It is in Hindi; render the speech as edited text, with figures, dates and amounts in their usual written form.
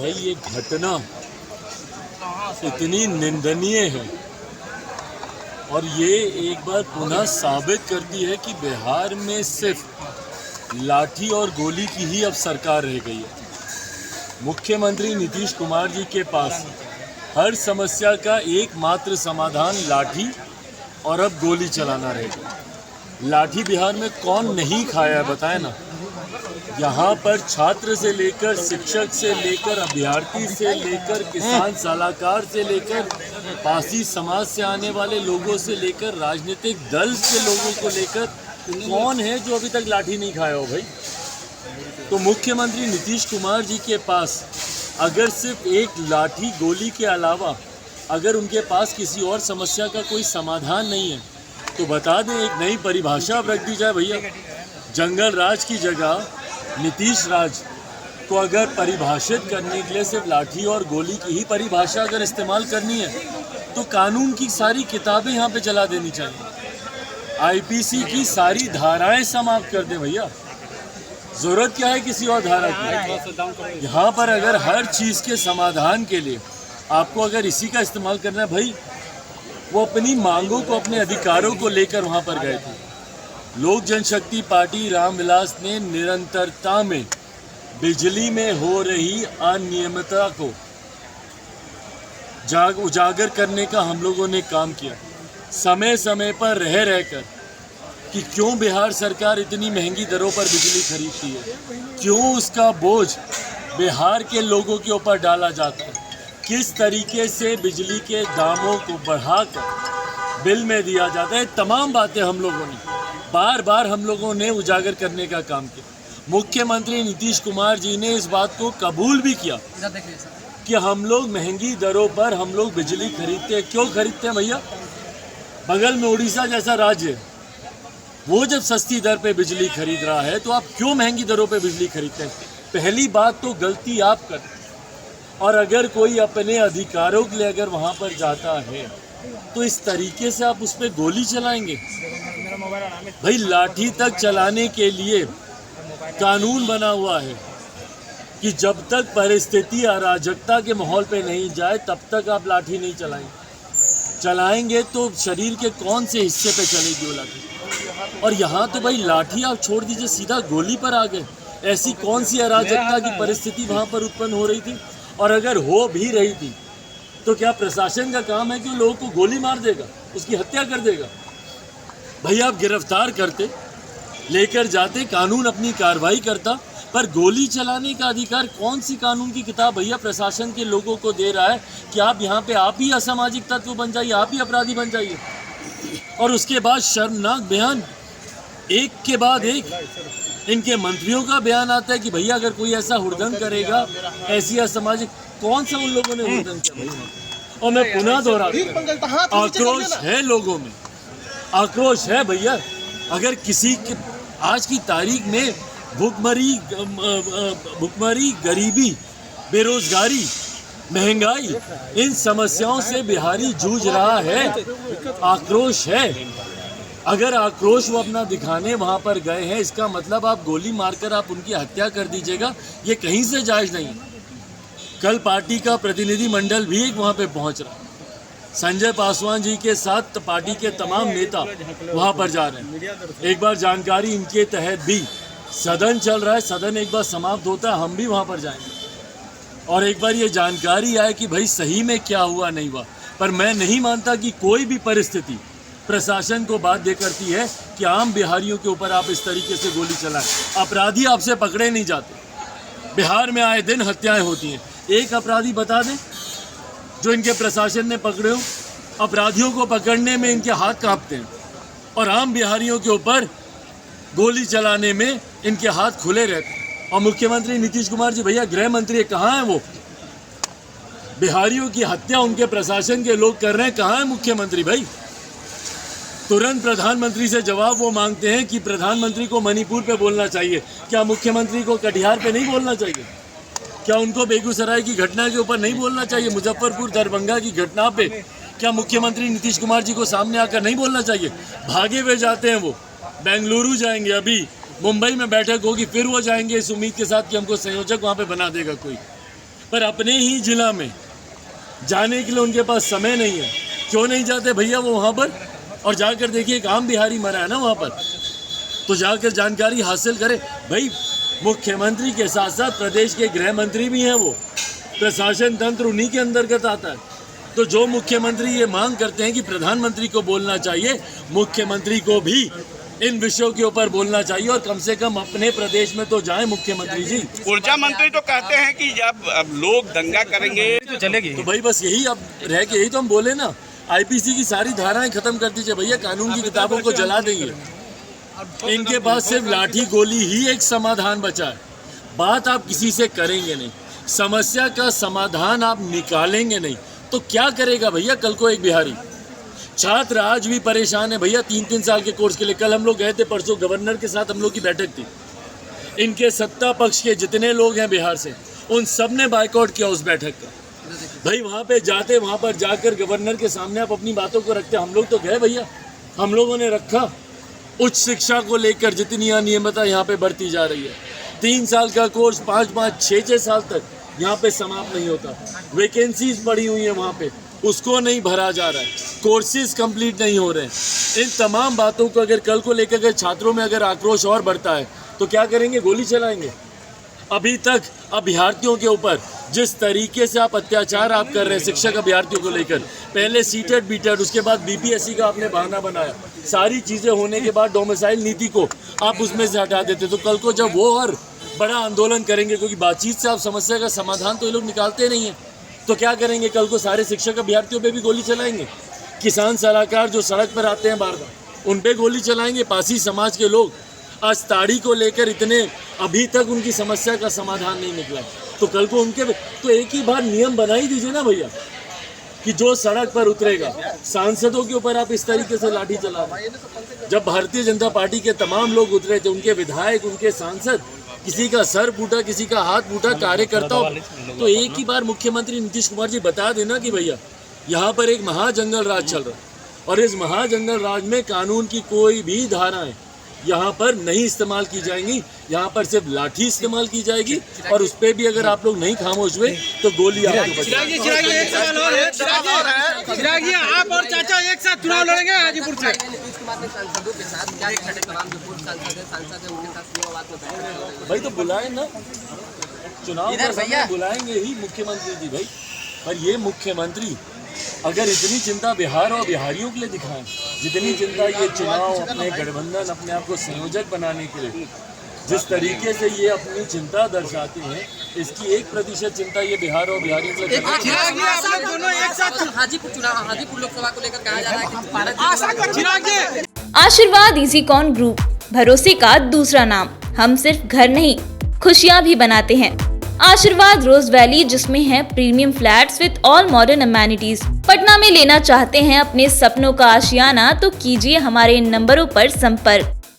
भाई ये घटना इतनी निंदनीय है और ये एक बार पुनः साबित करती है कि बिहार में सिर्फ लाठी और गोली की ही अब सरकार रह गई है। मुख्यमंत्री नीतीश कुमार जी के पास हर समस्या का एकमात्र समाधान लाठी और अब गोली चलाना रहेगा। लाठी बिहार में कौन नहीं खाया है बताए ना। यहाँ पर छात्र से लेकर शिक्षक से लेकर अभ्यर्थी से लेकर किसान सलाहकार से लेकर पासी समाज से आने वाले लोगों से लेकर राजनीतिक दल के लोगों को लेकर कौन है जो अभी तक लाठी नहीं खाया हो भाई। तो मुख्यमंत्री नीतीश कुमार जी के पास अगर सिर्फ एक लाठी गोली के अलावा अगर उनके पास किसी और समस्या का कोई समाधान नहीं है तो बता दें, एक नई परिभाषा अब रख दी जाए भैया। जंगल राज की जगह नीतीश राज को अगर परिभाषित करने के लिए सिर्फ लाठी और गोली की ही परिभाषा अगर इस्तेमाल करनी है तो कानून की सारी किताबें यहाँ पे चला देनी चाहिए। आईपीसी की सारी धाराएं समाप्त कर दें भैया। जरूरत क्या है किसी और धारा की। यहाँ पर अगर हर चीज़ के समाधान के लिए आपको अगर इसी का इस्तेमाल करना है भाई, वो अपनी मांगों को अपने अधिकारों को लेकर वहाँ पर गए थे। लोक जनशक्ति पार्टी रामविलास ने निरंतरता में बिजली में हो रही अनियमितता को उजागर करने का हम लोगों ने काम किया। समय समय पर रह रहकर कि क्यों बिहार सरकार इतनी महंगी दरों पर बिजली खरीदती है, क्यों उसका बोझ बिहार के लोगों के ऊपर डाला जाता है, किस तरीके से बिजली के दामों को बढ़ाकर बिल में दिया जाता है। तमाम बातें हम लोगों ने बार बार हम लोगों ने उजागर करने का काम किया। मुख्यमंत्री नीतीश कुमार जी ने इस बात को कबूल भी किया कि हम लोग महंगी दरों पर हम लोग बिजली खरीदते हैं। क्यों खरीदते हैं भैया? बगल में उड़ीसा जैसा राज्य है, वो जब सस्ती दर पे बिजली खरीद रहा है तो आप क्यों महंगी दरों पे बिजली खरीदते हैं? पहली बात तो गलती आप करते, और अगर कोई अपने अधिकारों के लिए अगर वहाँ पर जाता है तो इस तरीके से आप उस पर गोली चलाएंगे भाई। लाठी तक चलाने के लिए कानून बना हुआ है कि जब तक परिस्थिति अराजकता के माहौल पे नहीं जाए तब तक आप लाठी नहीं चलाएंगे तो शरीर के कौन से हिस्से पे चलेगी वो लाठी। और यहाँ तो भाई लाठी आप छोड़ दीजिए, सीधा गोली पर आ गए। ऐसी कौन सी अराजकता की परिस्थिति वहाँ पर उत्पन्न हो रही थी? और अगर हो भी रही थी तो क्या प्रशासन का काम है कि लोगों को गोली मार देगा, उसकी हत्या कर देगा? भैया आप गिरफ्तार करते, लेकर जाते, कानून अपनी कार्रवाई करता, पर गोली चलाने का अधिकार कौन सी कानून की किताब भैया प्रशासन के लोगों को दे रहा है कि आप यहाँ पे आप ही असामाजिक तत्व बन जाइए, आप ही अपराधी बन जाइए। और उसके बाद शर्मनाक बयान एक के बाद एक इनके मंत्रियों का बयान आता है कि भैया अगर कोई ऐसा हुड़दंग करेगा, ऐसी असामाजिक, कौन सा उन लोगों ने हुड़दंग किया भैया? और मैं पुनः दोहराता हूं, आक्रोश है लोगों में, आक्रोश है भैया। अगर किसी के आज की तारीख में भुखमरी, गरीबी, बेरोजगारी, महंगाई, इन समस्याओं से बिहारी जूझ रहा है, आक्रोश है। अगर आक्रोश वो अपना दिखाने वहाँ पर गए हैं, इसका मतलब आप गोली मारकर आप उनकी हत्या कर दीजिएगा, ये कहीं से जायज़ नहीं है। कल पार्टी का प्रतिनिधि मंडल भी एक वहाँ पे पहुँच रहा, संजय पासवान जी के साथ पार्टी के तमाम नेता वहाँ पर जा रहे हैं। एक बार जानकारी इनके तहत भी सदन चल रहा है, सदन एक बार समाप्त होता है, हम भी वहाँ पर जाएंगे और एक बार ये जानकारी आए कि भाई सही में क्या हुआ नहीं हुआ। पर मैं नहीं मानता कि कोई भी परिस्थिति प्रशासन को बाध्य करती है कि आम बिहारियों के ऊपर आप इस तरीके से गोली चलाएं। अपराधी आपसे पकड़े नहीं जाते। बिहार में आए दिन हत्याएं होती हैं। एक अपराधी बता दें जो इनके प्रशासन ने पकड़े हो। अपराधियों को पकड़ने में इनके हाथ कांपते हैं और आम बिहारियों के ऊपर गोली चलाने में इनके हाथ खुले रहते हैं। और मुख्यमंत्री नीतीश कुमार जी भैया गृह मंत्री कहाँ हैं? वो बिहारियों की हत्या उनके प्रशासन के लोग कर रहे हैं, कहाँ है मुख्यमंत्री भाई? तुरंत प्रधानमंत्री से जवाब वो मांगते हैं कि प्रधानमंत्री को मणिपुर पे बोलना चाहिए, क्या मुख्यमंत्री को कटिहार पे नहीं बोलना चाहिए? क्या उनको बेगूसराय की घटना के ऊपर नहीं बोलना चाहिए? मुजफ्फरपुर दरभंगा की घटना पे क्या मुख्यमंत्री नीतीश कुमार जी को सामने आकर नहीं बोलना चाहिए? भागे हुए जाते हैं, वो बेंगलुरु जाएंगे, अभी मुंबई में बैठक होगी, फिर वो जाएंगे इस उम्मीद के साथ कि हमको संयोजक वहाँ पे बना देगा कोई। पर अपने ही जिला में जाने के लिए उनके पास समय नहीं है। क्यों नहीं जाते भैया वो वहाँ पर? और जाकर देखिए एक आम बिहारी मरा है ना वहाँ पर, तो जाकर जानकारी हासिल करें। भाई मुख्यमंत्री के साथ साथ प्रदेश के गृह मंत्री भी हैं, वो प्रशासन तंत्र उन्हीं के अंतर्गत आता है। तो जो मुख्यमंत्री ये मांग करते हैं कि प्रधानमंत्री को बोलना चाहिए, मुख्यमंत्री को भी इन विषयों के ऊपर बोलना चाहिए और कम से कम अपने प्रदेश में तो जाए मुख्यमंत्री जी। ऊर्जा मंत्री तो कहते हैं कि जब अब लोग दंगा करेंगे तो चलेगी। तो भाई बस यही अब रह के यही तो हम बोले ना, आईपीसी की सारी धाराएं खत्म कर दीजिए भैया, कानून की किताबों को जला देंगे। इनके पास सिर्फ लाठी गोली ही एक समाधान बचा है। बात आप किसी से करेंगे नहीं, समस्या का समाधान आप निकालेंगे नहीं, तो क्या करेगा भैया कल को एक बिहारी? छात्र आज भी परेशान है भैया 3-3 साल के कोर्स के लिए। कल हम लोग गए थे, परसों गवर्नर के साथ हम लोग की बैठक थी। इनके सत्ता पक्ष के जितने लोग हैं बिहार से, उन सब ने बायकॉट किया उस बैठक का। भाई वहाँ पे जाते, वहाँ पर जाकर गवर्नर के सामने आप अपनी बातों को रखते। हम लोग तो गए भैया, हम लोगों ने रखा। उच्च शिक्षा को लेकर जितनी अनियमितता यहाँ पे बढ़ती जा रही है, 3 साल का कोर्स 5-5, 6-6 साल तक यहाँ पे समाप्त नहीं होता। वैकेंसीज पड़ी हुई है वहाँ पे, उसको नहीं भरा जा रहा है, कोर्सेज कंप्लीट नहीं हो रहे हैं। इन तमाम बातों को अगर कल को लेकर अगर छात्रों में अगर आक्रोश और बढ़ता है तो क्या करेंगे? गोली चलाएंगे। अभी तक अभ्यर्थियों के ऊपर जिस तरीके से आप अत्याचार आप कर रहे हैं शिक्षक अभ्यर्थियों को लेकर, पहले सीटेट बीटेट, उसके बाद बीपीएससी का आपने बहाना बनाया, सारी चीज़ें होने के बाद डोमिसाइल नीति को आप उसमें से हटा देते। तो कल को जब वो और बड़ा आंदोलन करेंगे, क्योंकि बातचीत से आप समस्या का समाधान तो ये लोग निकालते नहीं हैं, तो क्या करेंगे? कल को सारे शिक्षक अभ्यर्थियों पे भी गोली चलाएंगे। किसान सलाहकार जो सड़क पर आते हैं बार बार, उन पे गोली चलाएंगे। पासी समाज के लोग आज ताड़ी को लेकर इतने, अभी तक उनकी समस्या का समाधान नहीं निकला। तो कल को उनके तो एक ही बार नियम बना ही दीजिए ना भैया कि जो सड़क पर उतरेगा, सांसदों के ऊपर आप इस तरीके से लाठी चला रहे। जब भारतीय जनता पार्टी के तमाम लोग उतरे थे, उनके विधायक, उनके सांसद, किसी का सर फूटा, किसी का हाथ फूटा, कार्यकर्ताओं, तो एक ही बार मुख्यमंत्री नीतीश कुमार जी बता देना कि भैया यहाँ पर एक महाजंगल राज चल रहा है और इस महाजंगल राज में कानून की कोई भी धाराएं यहाँ पर नहीं इस्तेमाल की जाएंगी, यहाँ पर सिर्फ लाठी इस्तेमाल की जाएगी। और उस पर भी अगर आप लोग नहीं खामोश हुए तो गोली आपको बचेगी। चिराग जी, आप और चाचा एक साथ चुनाव लड़ेंगे हाजीपुर से। भाई तो बुलाए ना, चुनाव का समय बुलाएंगे ही मुख्यमंत्री जी भाई। पर ये मुख्यमंत्री अगर इतनी चिंता बिहार और बिहारियों के लिए दिखाएं, जितनी चिंता ये चुनाव, अपने गठबंधन, अपने आप को संयोजक बनाने के लिए जिस तरीके से ये अपनी चिंता दर्शाते हैं, इसकी 1% चिंता ये बिहार और बिहारियों के लिए। हाजीपुर लोकसभा को लेकर कहा जा रहा है कि आशीर्वाद इजीकॉन ग्रुप, भरोसे का दूसरा नाम। हम सिर्फ घर नहीं, खुशियाँ भी बनाते हैं। आशीर्वाद रोज वैली, जिसमें है premium flats with all modern amenities. Patna में लेना चाहते हैं अपने सपनों का आशियाना, तो कीजिए हमारे इन नंबरों पर संपर्क।